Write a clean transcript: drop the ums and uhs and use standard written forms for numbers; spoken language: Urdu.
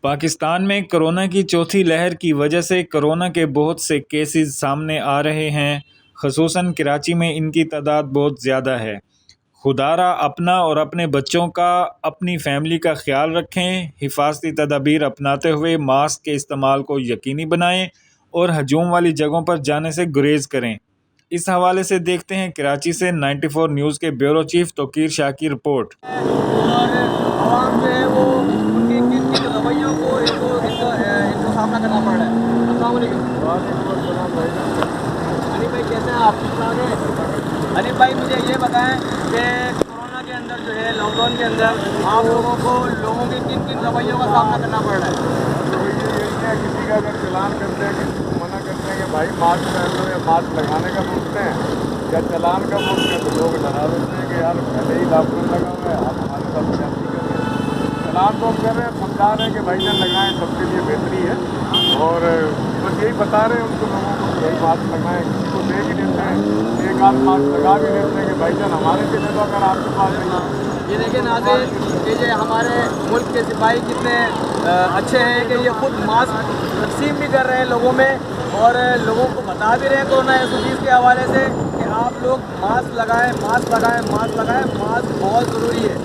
پاکستان میں کرونا کی چوتھی لہر کی وجہ سے کرونا کے بہت سے کیسز سامنے آ رہے ہیں، خصوصاً کراچی میں ان کی تعداد بہت زیادہ ہے۔ خدارا اپنا اور اپنے بچوں کا، اپنی فیملی کا خیال رکھیں، حفاظتی تدابیر اپناتے ہوئے ماسک کے استعمال کو یقینی بنائیں اور ہجوم والی جگہوں پر جانے سے گریز کریں۔ اس حوالے سے دیکھتے ہیں کراچی سے 94 نیوز کے بیورو چیف توقیر شاہ کی رپورٹ۔ اور عوام جو ہے وہ ان کے کن کن رویوں کو ان کو سامنا کرنا پڑ رہا ہے۔ السلام علیکم۔ وعلیکم السلام بھائی۔ حنیف بھائی کیسے ہیں آپ؟ ٹھیک ٹھاک ہیں؟ حنیف بھائی مجھے یہ بتائیں کہ کورونا کے اندر جو ہے لاک ڈاؤن کے اندر آپ لوگوں کے کن کن رویوں کا سامنا کرنا پڑ رہا ہے؟ رویہ یہی ہے، کسی کا اگر چلان کرتے ہیں، کسی کو منع کرتے ہیں کہ بھائی ماسک پہن لو یا ماسک لگانے کا پوچھتے ہیں یا چلان کا پوچھتے ہیں تو لوگ ڈرا دیتے ہیں کہ یار پہلے ہی لاک ڈاؤن لگا ہوا ہے، آپ ہمارے ساتھ زیادتی کر رہے ہیں۔ چلان تو ہم کر رہے ہیں، سمجھا رہے ہیں کہ بھائی جان لگائیں، سب کے لیے بہتری ہے، اور بس یہی بتا رہے ہیں ان کو لوگوں کو کہ بھائی ماسک لگائیں۔ کسی کو دے بھی دیتے ہیں، ایک آدھ ماسک لگا بھی دیتے ہیں کہ بھائی جان ہمارے کے لیے تو اگر آپ کے پاس نہیں ہے۔ یہ دیکھیں ناظرین کہ یہ ہمارے ملک کے سپاہی کتنے اچھے ہیں کہ یہ خود ماسک تقسیم بھی کر رہے ہیں لوگوں میں، اور لوگوں کو بتا بھی رہے ہیں کورونا ایسوسیز کے حوالے سے کہ آپ لوگ ماسک لگائیں، ماسک لگائیں، ماسک لگائیں، ماسک بہت ضروری ہے۔